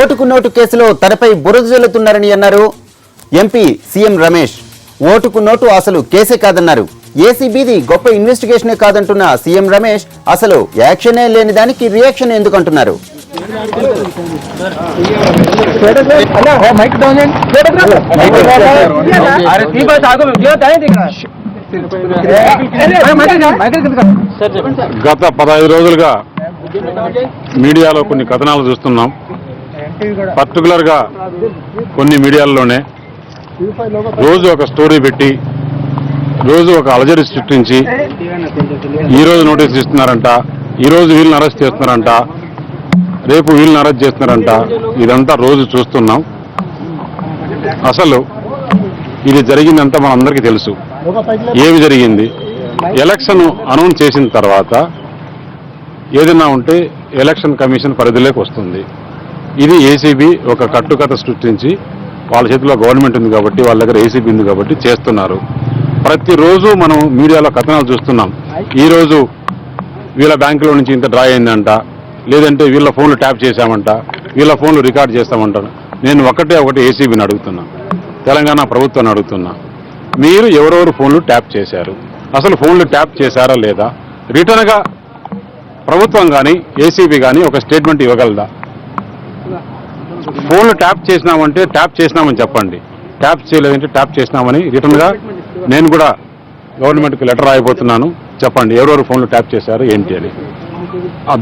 ఓటుకు నోటు కేసులో తనపై బురద జల్లుతున్నారని అన్నారు ఎంపీ సీఎం రమేష్. ఓటుకు నోటు అసలు కేసే కాదన్నారు. ఏసీబీది గొప్ప ఇన్వెస్టిగేషనే కాదంటున్న సీఎం రమేష్ అసలు యాక్షనే లేని దానికి రియాక్షన్ ఎందుకు అంటున్నారు. గత 15 రోజులుగా మీడియాలో కొన్ని కథనాలు చూస్తున్నాం. పర్టికులర్గా కొన్ని మీడియాల్లోనే రోజు ఒక స్టోరీ పెట్టి రోజు ఒక అలజడి సృష్టించి ఈరోజు నోటీస్ ఇస్తున్నారంట, ఈరోజు వీళ్ళని అరెస్ట్ చేస్తున్నారంట, రేపు వీళ్ళని అరెస్ట్ చేస్తున్నారంట. ఇదంతా రోజు చూస్తున్నాం. అసలు ఇది జరిగిందంతా మనందరికీ తెలుసు. ఏమి జరిగింది? ఎలక్షన్ అనౌన్స్ చేసిన తర్వాత ఏదైనా ఉంటే ఎలక్షన్ కమిషన్ పరిధిలోకి వస్తుంది. ఇది ఏసీబీ ఒక కట్టుకథ సృష్టించి వాళ్ళ చేతిలో గవర్నమెంట్ ఉంది కాబట్టి, వాళ్ళ దగ్గర ఏసీబీ ఉంది కాబట్టి చేస్తున్నారు. ప్రతిరోజు మనం మీడియాలో కథనాలు చూస్తున్నాం. ఈరోజు వీళ్ళ బ్యాంకులో నుంచి ఇంత డ్రా అయిందంట, లేదంటే వీళ్ళ ఫోన్లు ట్యాప్ చేశామంట, వీళ్ళ ఫోన్లు రికార్డ్ చేస్తామంట. నేను ఒకటి ఏసీబీని అడుగుతున్నా, తెలంగాణ ప్రభుత్వాన్ని అడుగుతున్నా, మీరు ఎవరెవరు ఫోన్లు ట్యాప్ చేశారు? అసలు ఫోన్లు ట్యాప్ చేశారా లేదా? రిటర్న్గా ప్రభుత్వం కానీ ఏసీబీ కానీ ఒక స్టేట్మెంట్ ఇవ్వగలదా? ఫోన్లు ట్యాప్ చేసినామంటే ట్యాప్ చేసినామని చెప్పండి, ట్యాప్ చేయలేదంటే ట్యాప్ చేసినామని రిటర్న్గా నేను కూడా గవర్నమెంట్కి లెటర్ రాయబోతున్నాను. చెప్పండి ఎవరెవరు ఫోన్లు ట్యాప్ చేశారు ఏంటి అని.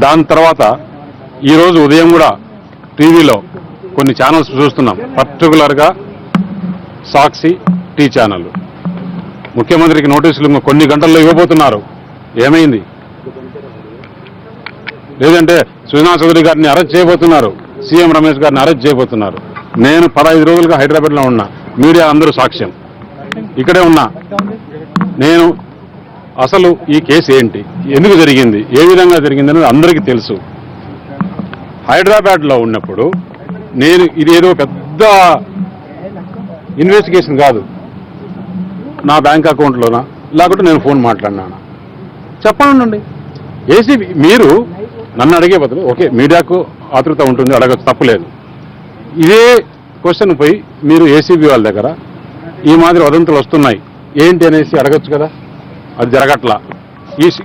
దాని తర్వాత ఈరోజు ఉదయం కూడా టీవీలో కొన్ని ఛానల్స్ చూస్తున్నాం. పర్టికులర్గా సాక్షి, టీ ఛానల్ ముఖ్యమంత్రికి నోటీసులు కొన్ని గంటల్లో ఇవ్వబోతున్నారు. ఏమైంది? లేదంటే సుజనా చౌదరి గారిని అరెస్ట్ చేయబోతున్నారు, సీఎం రమేష్ గారిని అరెస్ట్ చేయబోతున్నారు. నేను 15 రోజులుగా హైదరాబాద్లో ఉన్నా, మీడియా అందరూ సాక్ష్యం, ఇక్కడే ఉన్నా. నేను అసలు ఈ కేసు ఏంటి, ఎందుకు జరిగింది, ఏ విధంగా జరిగింది అనేది అందరికీ తెలుసు. హైదరాబాద్లో ఉన్నప్పుడు నేను ఇదేదో పెద్ద ఇన్వెస్టిగేషన్ కాదు, నా బ్యాంక్ అకౌంట్లోనా లేకుంటే నేను ఫోన్ మాట్లాడినాను చెప్పండి. ఏసీబీ మీరు నన్ను అడిగే బదులు ఓకే, మీడియాకు ఆతృత ఉంటుంది, అడగచ్చు, తప్పులేదు. ఇదే క్వశ్చన్ పోయి మీరు ఏసీబీ వాళ్ళ దగ్గర ఈ మాదిరి వదంతులు వస్తున్నాయి ఏంటి అనేసి అడగచ్చు కదా. అది జరగట్లా.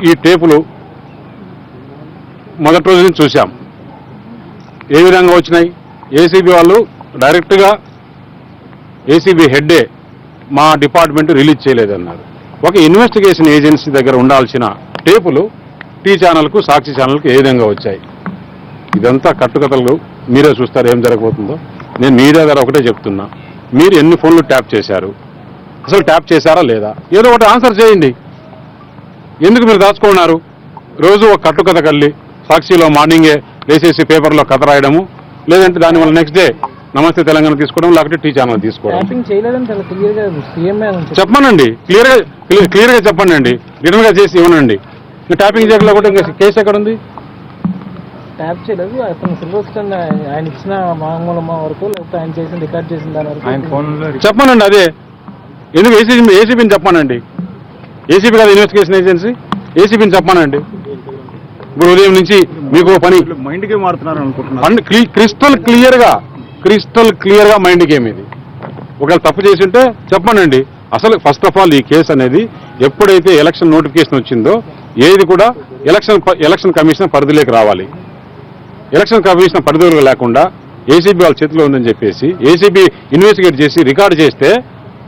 ఈ టేపులు మొదటి రోజు నుంచి చూసాం. ఏ విధంగా వచ్చినాయి? ఏసీబీ వాళ్ళు డైరెక్ట్గా ఏసీబీ హెడ్డే మా డిపార్ట్మెంట్ రిలీజ్ చేయలేదన్నారు. ఒక ఇన్వెస్టిగేషన్ ఏజెన్సీ దగ్గర ఉండాల్సిన టేపులు టీ ఛానల్కు, సాక్షి ఛానల్కు ఏ విధంగా వచ్చాయి? ఇదంతా కట్టుకథలు. మీరే చూస్తారు ఏం జరగబోతుందో. నేను మీడియా ద్వారా ఒకటే చెప్తున్నా, మీరు ఎన్ని ఫోన్లు ట్యాప్ చేశారు, అసలు ట్యాప్ చేశారా లేదా? ఏదో ఒకటి ఆన్సర్ చేయండి. ఎందుకు మీరు దాచుకున్నారు? రోజు ఒక కట్టుకథ కల్లి సాక్షిలో మార్నింగే వేసేసి పేపర్లో కథ రాయడము, లేదంటే దానివల్ల నెక్స్ట్ డే నమస్తే తెలంగాణ తీసుకోవడం, లేకపోతే టీ ఛానల్ తీసుకోవడం. చెప్పమనండి, క్లియర్గా చెప్పండి అండి, రిటర్న్గా చేసి ఇవ్వనండి. ట్యాపింగ్ చేయకుండా కూడా ఇంకా కేసు ఎక్కడ ఉంది? ట్యాప్ చేయలేదు. అతను సిల్వర్ ఆయన ఇచ్చిన మామూలమ్మ వరకు, లేకపోతే ఆయన చేసిన రికార్డ్ చేసిన దాని వరకు చెప్పానండి. అదే ఎందుకు ఏసీబీని చెప్పానండి. ఏసీబీ కాదు ఇన్వెస్టిగేషన్ ఏజెన్సీ, ఏసీబీని చెప్పానండి. ఇప్పుడు ఉదయం నుంచి మీకు పని మైండ్ గేమ్ ఆడుతున్నారు అనుకుంటున్నాను. క్రిస్టల్ క్లియర్గా మైండ్ గేమ్ ఇది. ఒకవేళ తప్పు చేసి ఉంటే చెప్పానండి. అసలు ఫస్ట్ ఆఫ్ ఆల్ ఈ కేసు అనేది ఎప్పుడైతే ఎలక్షన్ నోటిఫికేషన్ వచ్చిందో ఏది కూడా ఎలక్షన్ కమిషన్ పరిధిలోకి రావాలి. ఎలక్షన్ కమిషన్ పరిధిలో లేకుండా ఏసీబీ వాళ్ళ చేతిలో ఉందని చెప్పేసి ఏసీబీ ఇన్వెస్టిగేట్ చేసి రికార్డు చేస్తే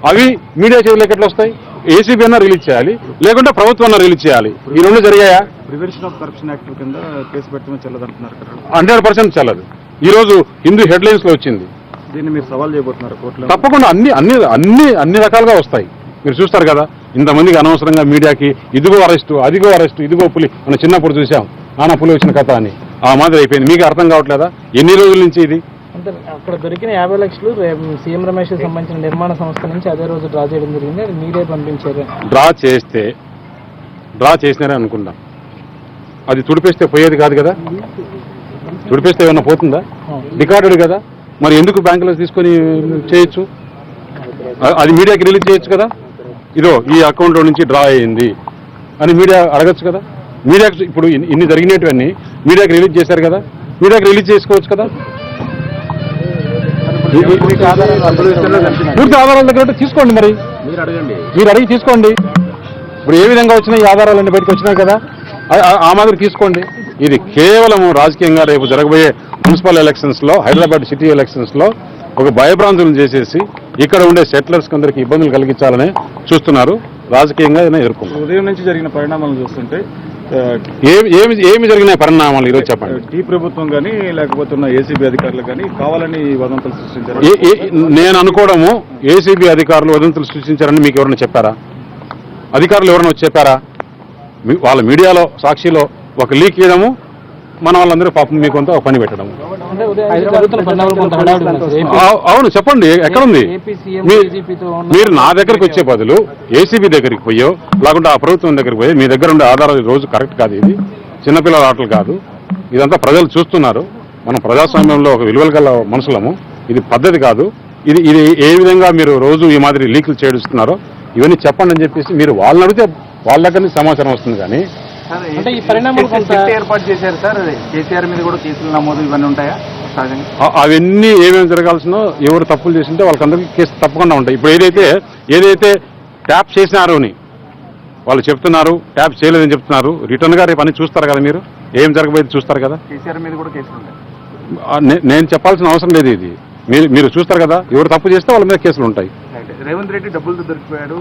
అవి మీడియా చేతిలోకి ఎట్లా వస్తాయి? ఏసీబీ అన్నా రిలీజ్ చేయాలి, లేకుంటే ప్రభుత్వం అన్నా రిలీజ్ చేయాలి. ఈ రెండు జరిగాయా? ప్రివెన్షన్ ఆఫ్ కరప్షన్ యాక్ట్ కింద కేసు పెట్టడం చెల్లదంటున్నారు కదా. 100% చెల్లదు. ఈరోజు హిందూ హెడ్లైన్స్ లో వచ్చింది. దీన్ని మీరు సవాల్ చేయబోతున్నారు కోర్టులో? తప్పకుండా అన్ని రకాలుగా వస్తాయి. మీరు చూస్తారు కదా, ఇంతమందికి అనవసరంగా మీడియాకి ఇదిగో అరెస్టు, అదిగో అరెస్టు, ఇదిగో పులి. మనం చిన్నప్పుడు చూసాం నానా పులి వచ్చిన కథ అని. ఆ మాదిరి అయిపోయింది. మీకు అర్థం కావట్లేదా ఎన్ని రోజుల నుంచి ఇది? అంటే అక్కడ దొరికిన 50 లక్షలు సీఎం రమేష్ సంబంధించిన నిర్మాణ సంస్థ నుంచి అదే రోజు డ్రా చేయడం జరిగింది. అది మీరే పంపించారు. డ్రా చేసినారే అనుకుందాం. అది తుడిపేస్తే పోయేది కాదు కదా. తుడిపేస్తే ఏమన్నా పోతుందా? రికార్డెడ్ కదా. మరి ఎందుకు బ్యాంకులో తీసుకొని చేయొచ్చు? అది మీడియాకి రిలీజ్ చేయొచ్చు కదా. ఇదో ఈ అకౌంట్లో నుంచి డ్రా అయ్యింది అని మీడియా అడగచ్చు కదా. మీడియాకి ఇప్పుడు ఇన్ని జరిగినటువన్నీ మీడియాకి రిలీజ్ చేశారు కదా, మీడియాకి రిలీజ్ చేసుకోవచ్చు కదా. పూర్తి ఆధారాల దగ్గర తీసుకోండి, మరి మీరు అడిగి తీసుకోండి. ఇప్పుడు ఏ విధంగా వచ్చినాయి ఈ ఆధారాలన్నీ బయటకు వచ్చినాయి కదా, ఆ మాదిరి తీసుకోండి. ఇది కేవలం రాజకీయంగా రేపు జరగబోయే మున్సిపల్ ఎలక్షన్స్ లో, హైదరాబాద్ సిటీ ఎలక్షన్స్ లో ఒక భయభ్రాంతులను చేసేసి ఇక్కడ ఉండే సెటిలర్స్ అందరికి ఇబ్బందులు కలిగించాలని చూస్తున్నారు. రాజకీయంగా ఎదుర్కొంటారు. ఉదయం నుంచి జరిగిన పరిణామాలు చూస్తుంటే ఏమి జరిగిన పరిణామాలు ఈరోజు చెప్పండి. టీ ప్రభుత్వం కానీ లేకపోతే ఉన్న ఏసీబీ అధికారులు కానీ కావాలని వదంతులు సృష్టించారు. నేను అనుకోవడము ఏసీబీ అధికారులు వదంతులు సృష్టించారని మీకు ఎవరైనా చెప్పారా? అధికారులు ఎవరైనా వచ్చి చెప్పారా? వాళ్ళ మీడియాలో సాక్షిలో ఒక లీక్ చేయడము, మన వాళ్ళందరూ పాపం మీకు కొంత ఒక పని పెట్టడం. అవును, చెప్పండి ఎక్కడుంది? మీరు నా దగ్గరికి వచ్చే బదులు ఏసీబీ దగ్గరికి పోయో లేకుంటే ఆ ప్రభుత్వం దగ్గరికి పోయో మీ దగ్గర ఉండే ఆధారాలు రోజు కరెక్ట్ కాదు. ఇది చిన్నపిల్లల ఆటలు కాదు, ఇదంతా ప్రజలు చూస్తున్నారు. మనం ప్రజాస్వామ్యంలో ఒక విలువలు గల మనుషులము. ఇది పద్ధతి కాదు. ఇది ఇది ఏ విధంగా మీరు రోజు ఈ మాదిరి లీకులు చేస్తున్నారో ఇవన్నీ చెప్పండి అని చెప్పేసి మీరు వాళ్ళని అడిగితే వాళ్ళ దగ్గర నుంచి సమాచారం వస్తుంది. కానీ అంటే ఈ పరిణామాలు ఏర్పాటు చేశారు సార్, కేసీఆర్ మీద కూడా కేసులు నమోదు ఇవన్నీ ఉంటాయా? అవన్నీ ఏమేమి జరగాల్సినో ఎవరు తప్పులు చేసింటే వాళ్ళకందరికీ కేసు తప్పకుండా ఉంటాయి. ఇప్పుడు ఏదైతే ట్యాప్ చేసినారో అని వాళ్ళు చెప్తున్నారు, ట్యాప్ చేయలేదని చెప్తున్నారు. రిటర్న్ గా రేపు అన్ని చూస్తారు కదా, మీరు ఏం జరగబోయేది చూస్తారు కదా. కేసీఆర్ మీద కూడా కేసులు ఉంటాయి. నేను చెప్పాల్సిన అవసరం లేదు. ఇది మీరు చూస్తారు కదా, ఎవరు తప్పు చేస్తే వాళ్ళ మీద కేసులు ఉంటాయి. రేవంత్ రెడ్డి డబ్బులతో దొరికిపోయాడు,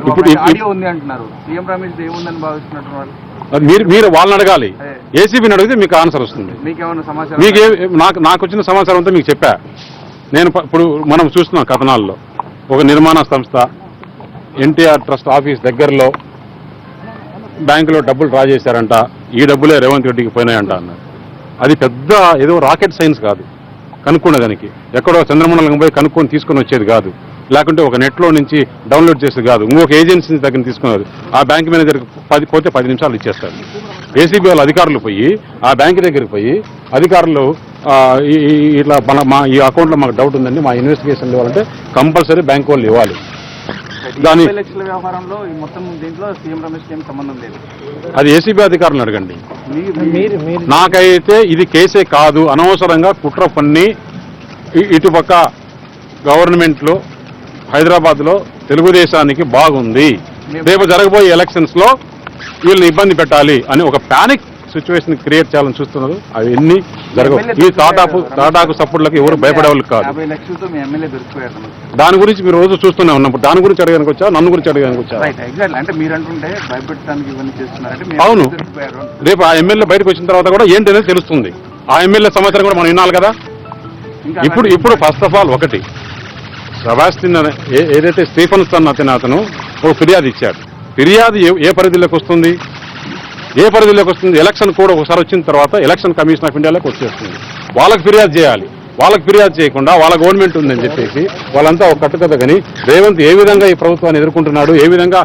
ఇప్పుడు ఆడియో ఉంది అంటున్నారు. సీఎం రమేష్ ఏముందని భావిస్తున్నట్టు వాళ్ళు. మీరు వాళ్ళని అడగాలి. ఏసీబీని అడిగితే మీకు ఆన్సర్ వస్తుంది. మీకేమన్నా సమాచారం? నాకు వచ్చిన సమాచారం అంతా మీకు చెప్పా. నేను ఇప్పుడు మనం చూస్తున్నాం కథనాల్లో ఒక నిర్మాణ సంస్థ ఎన్టీఆర్ ట్రస్ట్ ఆఫీస్ దగ్గరలో బ్యాంకులో డబ్బులు డ్రా చేశారంట. ఈ డబ్బులే రేవంత్ రెడ్డికి పోయినాయంట అన్నారు. అది పెద్ద ఏదో రాకెట్ సైన్స్ కాదు. కనుక్కునేదానికి ఎక్కడో చంద్రమండలం పోయి కనుక్కొని తీసుకొని వచ్చేది కాదు, లేకుంటే ఒక నెట్లో నుంచి డౌన్లోడ్ చేసేది కాదు. ఇంకొక ఏజెన్సీ దగ్గర తీసుకున్నారు. ఆ బ్యాంక్ మేనేజర్కి 10 నిమిషాలు ఇచ్చేస్తారు. ఏసీబీ వాళ్ళ అధికారులు పోయి ఆ బ్యాంక్ దగ్గరికి పోయి అధికారులు ఇట్లా మా ఈ అకౌంట్లో మాకు డౌట్ ఉందండి, మా ఇన్వెస్టిగేషన్ ఇవ్వాలంటే కంపల్సరీ బ్యాంక్ వాళ్ళు ఇవ్వాలి. దాని వ్యవహారంలో మొత్తం దీంట్లో సీఎం రమేష్ ఏం సంబంధం లేదు. అది ఏసీబీ అధికారులను అడగండి. నాకైతే ఇది కేసే కాదు. అనవసరంగా కుట్ర పన్ని ఇటుపక్క గవర్నమెంట్లో హైదరాబాద్లో తెలుగుదేశానికి బాగుంది, రేపు జరగబోయే ఎలక్షన్స్ లో వీళ్ళని ఇబ్బంది పెట్టాలి అని ఒక ప్యానిక్ సిచ్యువేషన్ క్రియేట్ చేయాలని చూస్తున్నారు. అవి ఎన్ని జరగవు. ఈ తాటాకు సపోర్ట్లకు ఎవరు భయపడే వాళ్ళు కాదు. దాని గురించి మీరు రోజు చూస్తూనే ఉన్నప్పుడు దాని గురించి అడగడానికి వచ్చా, నన్ను గురించి అడగడానికి వచ్చా? అవును, రేపు ఆ ఎమ్మెల్యే బయటకు వచ్చిన తర్వాత కూడా ఏంటనేది తెలుస్తుంది. ఆ ఎమ్మెల్యే సమాచారం కూడా మనం వినాలి కదా. ఇప్పుడు ఫస్ట్ ఆఫ్ ఆల్ ఒకటి, సెబాస్టిన్ ఏదైతే స్టీఫెన్సన్ అతను ఒక ఫిర్యాదు ఇచ్చాడు. ఫిర్యాదు ఏ పరిధిలోకి వస్తుంది? ఎలక్షన్ కోడ్ ఒకసారి వచ్చిన తర్వాత ఎలక్షన్ కమిషన్ ఆఫ్ ఇండియాలోకి వచ్చేస్తుంది. వాళ్ళకి ఫిర్యాదు చేయాలి. వాళ్ళకి ఫిర్యాదు చేయకుండా వాళ్ళ గవర్నమెంట్ ఉందని చెప్పేసి వాళ్ళంతా ఒక కట్టుకథ. కానీ రేవంత్ ఏ విధంగా ఈ ప్రభుత్వాన్ని ఎదుర్కొంటున్నాడు, ఏ విధంగా